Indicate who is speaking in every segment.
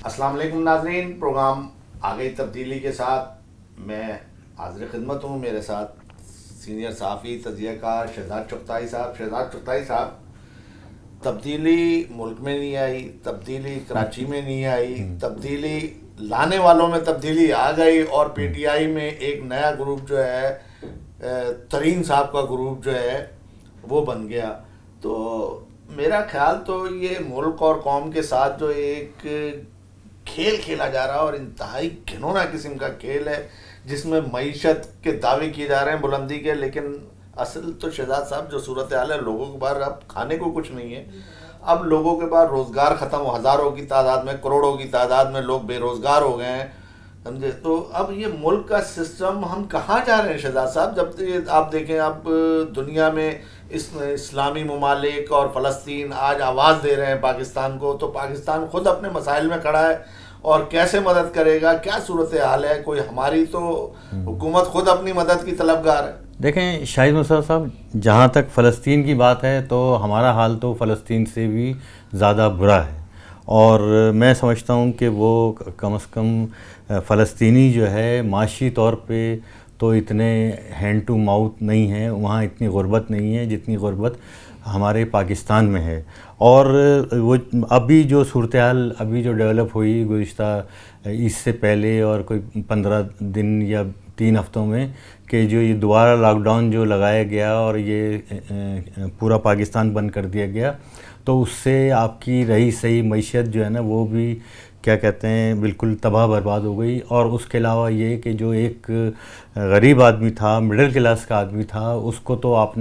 Speaker 1: السلام علیکم ناظرین، پروگرام آگئی تبدیلی کے ساتھ میں حاضر خدمت ہوں. میرے ساتھ سینئر صحافی تجزیہ کار شہزاد چغتائی صاحب. شہزاد چغتائی صاحب، تبدیلی ملک میں نہیں آئی، تبدیلی کراچی میں نہیں آئی، تبدیلی لانے والوں میں تبدیلی آ گئی اور پی ٹی آئی میں ایک نیا گروپ جو ہے ترین صاحب کا گروپ جو ہے وہ بن گیا. تو میرا خیال تو یہ ملک اور قوم کے ساتھ جو ایک کھیل کھیلا جا رہا اور انتہائی گھنونا قسم کا کھیل ہے، جس میں معیشت کے دعوے کیے جا رہے ہیں بلندی کے، لیکن اصل تو شہزاد صاحب جو صورتحال ہے، لوگوں کے پاس اب کھانے کو کچھ نہیں ہے. اب لوگوں کے پاس روزگار ختم ہو، ہزاروں کی تعداد میں، کروڑوں کی تعداد میں لوگ بے روزگار ہو گئے ہیں، سمجھے. تو اب یہ ملک کا سسٹم ہم کہاں جا رہے ہیں شہزاد صاحب؟ جب آپ دیکھیں اب دنیا میں اسلامی ممالک اور فلسطین آج آواز دے رہے ہیں پاکستان کو، تو پاکستان خود اپنے مسائل میں کھڑا ہے اور کیسے مدد کرے گا؟ کیا صورتحال ہے؟ کوئی ہماری تو حکومت خود اپنی مدد کی طلبگار ہے.
Speaker 2: دیکھیں شاہد مصطفیٰ صاحب، جہاں تک فلسطین کی بات ہے تو ہمارا حال تو فلسطین سے بھی زیادہ برا ہے، اور میں سمجھتا ہوں کہ وہ کم از کم فلسطینی جو ہے معاشی طور پہ تو اتنے ہینڈ ٹو ماؤتھ نہیں ہیں، وہاں اتنی غربت نہیں ہے جتنی غربت ہمارے پاکستان میں ہے. اور وہ ابھی جو صورتحال ابھی جو ڈیولپ ہوئی گزشتہ اس سے پہلے اور کوئی 15 دن یا 3 ہفتوں میں، کہ جو یہ دوبارہ لاک ڈاؤن جو لگایا گیا اور یہ پورا پاکستان بند کر دیا گیا، تو اس سے آپ کی رہی صحیح معیشت جو ہے نا وہ بھی کیا کہتے ہیں بالکل تباہ برباد ہو گئی. اور اس کے علاوہ یہ کہ جو ایک غریب آدمی تھا، مڈل کلاس کا آدمی تھا، اس کو تو آپ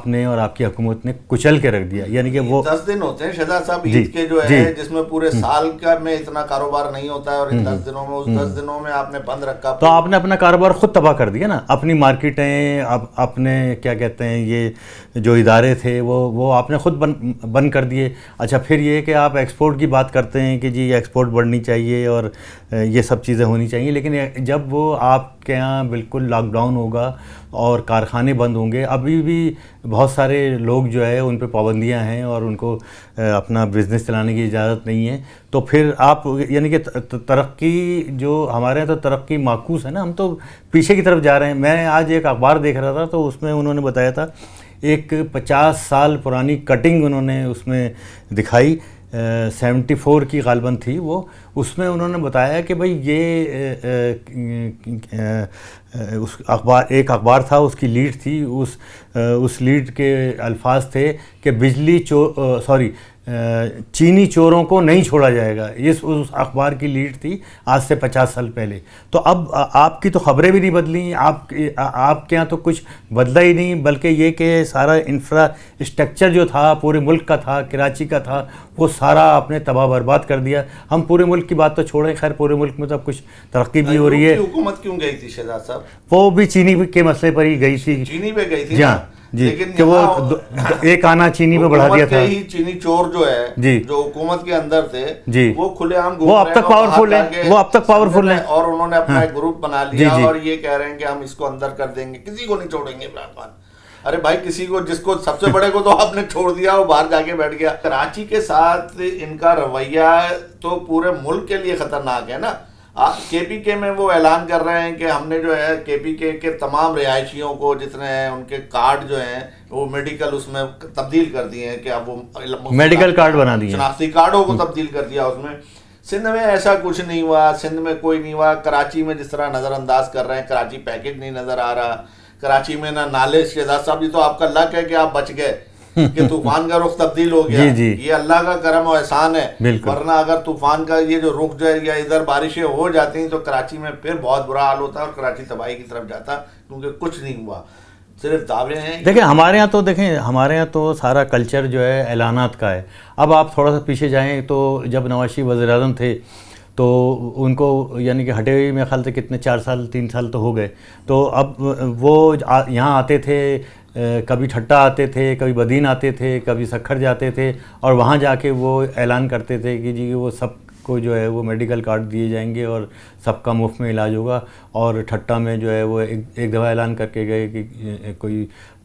Speaker 2: نے اور آپ کی حکومت نے کچل کے رکھ دیا. یعنی کہ وہ
Speaker 1: 10 دن ہوتے ہیں شہزاد صاحب عید کے جو ہے، جس میں پورے سال کا میں اتنا کاروبار نہیں ہوتا ہے، اور ان 10 دنوں میں، اس 10 دنوں میں آپ نے بند رکھا
Speaker 2: تو آپ نے اپنا کاروبار خود تباہ کر دیا نا. اپنی مارکیٹیں، اپنے کیا کہتے ہیں یہ جو ادارے تھے وہ آپ نے خود بند کر دیے. اچھا، پھر یہ کہ آپ ایکسپورٹ کی بات کرتے ہیں کہ جی ایکسپورٹ بڑھنی چاہیے اور یہ سب چیزیں ہونی چاہیے، لیکن جب وہ آپ کے یہاں بالکل لاک ڈاؤن ہوگا اور کارخانے بند ہوں گے، ابھی بھی بہت سارے لوگ جو ہے ان پہ پابندیاں ہیں اور ان کو اپنا بزنس چلانے کی اجازت نہیں ہے، تو پھر آپ یعنی کہ ترقی جو ہمارے یہاں تو ترقی معکوس ہے نا، ہم تو پیچھے کی طرف جا رہے ہیں. میں آج ایک اخبار دیکھ رہا تھا تو اس میں انہوں نے بتایا تھا، ایک 50 سال پرانی کٹنگ انہوں نے اس میں دکھائی، 74 کی غالباً تھی وہ. اس میں انہوں نے بتایا کہ بھئی یہ اس ایک اخبار تھا، اس کی لیڈ تھی، اس لیڈ کے الفاظ تھے کہ چینی چوروں کو نہیں چھوڑا جائے گا. یہ اس اخبار کی لیڈ تھی آج سے 50 سال پہلے. تو اب آپ کی تو خبریں بھی نہیں بدلیں، آپ کے یہاں تو کچھ بدلا ہی نہیں، بلکہ یہ کہ سارا انفراسٹرکچر جو تھا پورے ملک کا تھا، کراچی کا تھا، وہ سارا آپ نے تباہ برباد کر دیا. ہم پورے ملک کی بات تو چھوڑیں، خیر پورے ملک میں تو اب کچھ ترقی بھی ہو رہی ہے.
Speaker 1: حکومت کیوں گئی تھی شہزاد صاحب؟
Speaker 2: وہ بھی چینی کے مسئلے پر ہی گئی تھی.
Speaker 1: چینی پہ گئی تھی.
Speaker 2: جی ہاں جی، کہ وہ ایک آنا چینی پہ بڑھا دیا تھا.
Speaker 1: چینی چور جو ہے
Speaker 2: جی،
Speaker 1: جو حکومت کے اندر تھے
Speaker 2: جی،
Speaker 1: وہ کھلے عام
Speaker 2: وہ اب تک پاورفل ہیں، وہ اب تک پاورفل ہیں،
Speaker 1: اور انہوں نے اپنا ایک گروپ بنا لیا اور یہ کہہ رہے ہیں کہ ہم اس کو اندر کر دیں گے، کسی کو نہیں چھوڑیں گے. عمران خان، ارے بھائی کسی کو، جس کو سب سے بڑے کو تو آپ نے چھوڑ دیا، وہ باہر جا کے بیٹھ گیا. کراچی کے ساتھ ان کا رویہ تو پورے ملک کے لیے خطرناک ہے نا. کے پی کے میں وہ اعلان کر رہے ہیں کہ ہم نے جو ہے کے پی کے تمام رہائشیوں کو جتنے ہیں ان کے کارڈ جو ہیں وہ میڈیکل اس میں تبدیل کر دیے ہیں، کہ اب وہ
Speaker 2: میڈیکل کارڈ بنا دیے،
Speaker 1: شناختی کارڈوں کو تبدیل کر دیا اس میں. سندھ میں ایسا کچھ نہیں ہوا، سندھ میں کوئی نہیں ہوا. کراچی میں جس طرح نظر انداز کر رہے ہیں، کراچی پیکج نہیں نظر آ رہا. کراچی میں نہ نالے. شہزاد صاحب یہ تو آپ کا لک ہے کہ آپ بچ گئے کہ طوفان کا رخ تبدیل ہو گیا. یہ اللہ کا کرم و احسان ہے، ورنہ اگر طوفان کا یہ جو رخ جو ہے یا ادھر بارشیں ہو جاتی ہیں تو کراچی میں پھر بہت برا حال ہوتا ہے اور کراچی تباہی کی طرف جاتا، کیونکہ کچھ نہیں ہوا، صرف دعوے ہیں.
Speaker 2: دیکھیں ہمارے یہاں تو سارا کلچر جو ہے اعلانات کا ہے. اب آپ تھوڑا سا پیچھے جائیں تو جب نواز شریف وزیر اعظم تھے تو ان کو یعنی کہ ہٹے ہوئے میرے خیال سے کتنے 4 سال 3 سال تو ہو گئے. تو اب وہ یہاں آتے تھے، کبھی ٹھٹا آتے تھے، کبھی بدین آتے تھے، کبھی سکھر جاتے تھے، اور وہاں جا کے وہ اعلان کرتے تھے کہ جی وہ سب کو جو ہے وہ میڈیکل کارڈ دیے جائیں گے اور سب کا مفت میں علاج ہوگا. اور ٹھٹا میں جو ہے وہ ایک دفعہ اعلان کر کے گئے کہ کوئی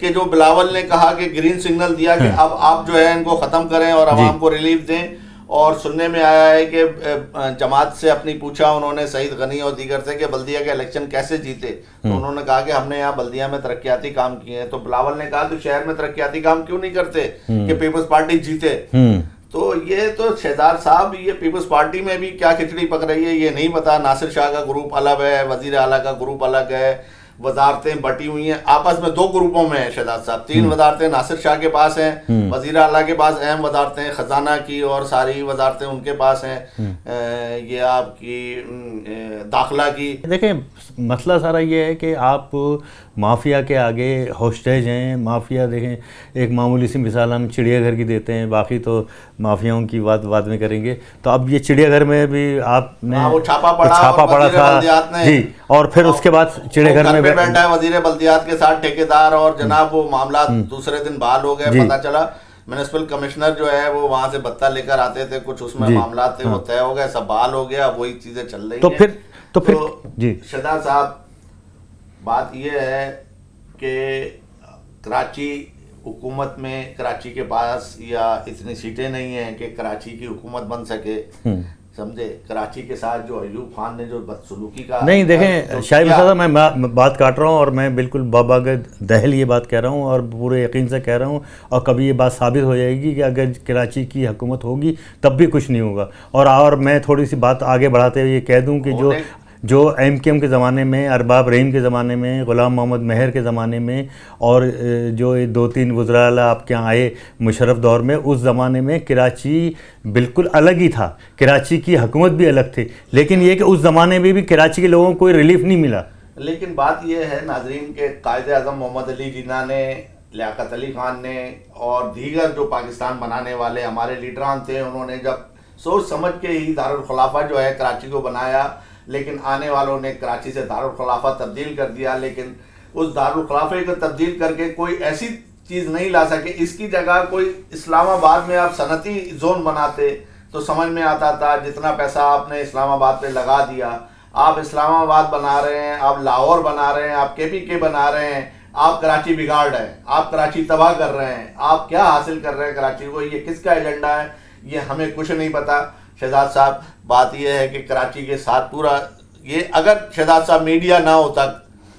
Speaker 1: کہ جو بلاول نے کہا کہ گرین سگنل دیا کہ اب آپ جو ہے ان کو ختم کریں اور عوام کو ریلیف دیں. اور سننے میں آیا ہے کہ جماعت سے اپنی پوچھا انہوں نے سعید غنی اور دیگر سے کہ بلدیہ کے الیکشن کیسے جیتے, تو انہوں نے کہا کہ ہم نے یہاں بلدیہ میں ترقیاتی کام کیے ہیں. تو بلاول نے کہا کہ شہر میں ترقیاتی کام کیوں نہیں کرتے کہ پیپلز پارٹی جیتے. تو یہ تو شہزاد صاحب, یہ پیپلز پارٹی میں بھی کیا کھچڑی پک رہی ہے یہ نہیں پتا. ناصر شاہ کا گروپ الگ ہے, وزیر اعلیٰ کا گروپ الگ ہے, وزارتیں بٹی ہوئی ہیں آپس میں 2 گروپوں میں ہیں شہزاد صاحب. 3 وزارتیں ناصر شاہ کے پاس ہیں, وزیر اعلیٰ کے پاس اہم وزارتیں خزانہ کی اور ساری وزارتیں ان کے پاس ہیں, یہ آپ کی داخلہ کی.
Speaker 2: دیکھیں مسئلہ سارا یہ ہے کہ آپ مافیا کے آگے ہوسٹیج ہیں. مافیا دیکھیں ایک معمولی سی مثال ہم چڑیا گھر کی دیتے ہیں, باقی تو مافیاؤں کی بات بعد میں کریں گے. تو اب یہ چڑیا گھر میں بھی آپ نے
Speaker 1: وہ چھاپا پڑا
Speaker 2: تھا جی, اور پھر اس کے بعد چڑیا گھر میں
Speaker 1: بیٹھا ہے وزیر بلدیات کے ساتھ ٹھیکیدار, اور جناب وہ معاملات دوسرے دن بحال ہو گئے. پتہ چلا میونسپل کمشنر جو ہے وہ وہاں سے بتہ لے کر آتے تھے, کچھ اس میں معاملات تھے وہ طے ہو گئے, سب بحال ہو گیا, وہی چیزیں چل رہی ہیں.
Speaker 2: تو پھر جی
Speaker 1: شہزاد صاحب بات یہ ہے کہ کراچی حکومت میں کراچی کے پاس یا اتنی سیٹیں نہیں ہیں کہ کراچی کی حکومت بن سکے. سمجھے کراچی کے ساتھ جو ایوب خان نے جو بدسلوکی کا
Speaker 2: نہیں, دیکھیں شاہد صاحب میں بات کاٹ رہا ہوں اور میں بالکل بابا دہل یہ بات کہہ رہا ہوں اور پورے یقین سے کہہ رہا ہوں, اور کبھی یہ بات ثابت ہو جائے گی کہ اگر کراچی کی حکومت ہوگی تب بھی کچھ نہیں ہوگا. اور میں تھوڑی سی بات آگے بڑھاتے ہوئے یہ کہہ دوں کہ جو ایم کیو ایم کے زمانے میں, ارباب رحیم کے زمانے میں, غلام محمد مہر کے زمانے میں, اور جو 2-3 وزراء اعلیٰ آپ کے یہاں آئے مشرف دور میں, اس زمانے میں کراچی بالکل الگ ہی تھا, کراچی کی حکومت بھی الگ تھی. لیکن یہ کہ اس زمانے میں بھی کراچی کے لوگوں کو کوئی ریلیف نہیں ملا.
Speaker 1: لیکن بات یہ ہے ناظرین کہ قائد اعظم محمد علی جناح نے, لیاقت علی خان نے اور دیگر جو پاکستان بنانے والے ہمارے لیڈران تھے, انہوں نے جب سوچ سمجھ کے ہی دارالخلافہ جو ہے کراچی کو بنایا, لیکن آنے والوں نے کراچی سے دارالخلافہ تبدیل کر دیا. لیکن اس دارالخلافے کو تبدیل کر کے کوئی ایسی چیز نہیں لا سکے. اس کی جگہ کوئی اسلام آباد میں آپ صنعتی زون بناتے تو سمجھ میں آتا تھا. جتنا پیسہ آپ نے اسلام آباد پہ لگا دیا, آپ اسلام آباد بنا رہے ہیں, آپ لاہور بنا رہے ہیں, آپ KPK بنا رہے ہیں, آپ کراچی بگاڑ رہے ہیں, آپ کراچی تباہ کر رہے ہیں. آپ کیا حاصل کر رہے ہیں کراچی کو, یہ کس کا ایجنڈا ہے یہ ہمیں کچھ نہیں پتا. شہزاد صاحب بات یہ ہے کہ کراچی کے ساتھ پورا یہ, اگر شہزاد صاحب میڈیا نہ ہوتا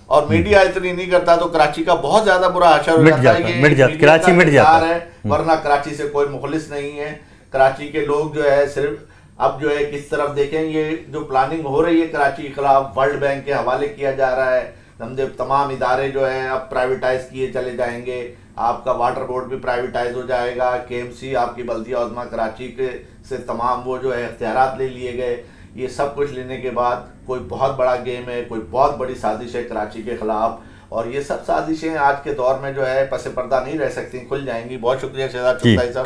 Speaker 1: اور میڈیا اتنی نہیں کرتا تو کراچی کا بہت زیادہ برا حشر ہو جاتا ہے.
Speaker 2: کراچی مٹ جاتا ہے,
Speaker 1: ورنہ کراچی سے کوئی مخلص نہیں ہے. کراچی کے لوگ جو ہے صرف اب جو ہے کس طرف دیکھیں, یہ جو پلاننگ ہو رہی ہے کراچی کے خلاف ورلڈ بینک کے حوالے کیا جا رہا ہے. سمجھے تمام ادارے جو ہیں اب پرائیویٹائز کیے چلے جائیں گے. آپ کا واٹر بورڈ بھی پرائیویٹائز ہو جائے گا. KMC آپ کی بلدیہ عظمیٰ کراچی کے سے تمام وہ جو ہے اختیارات لے لیے گئے. یہ سب کچھ لینے کے بعد کوئی بہت بڑا گیم ہے, کوئی بہت بڑی سازش ہے کراچی کے خلاف, اور یہ سب سازشیں آج کے دور میں جو ہے پس پردہ نہیں رہ سکتی, کھل جائیں گی. بہت شکریہ شہزاد چغتائی صاحب.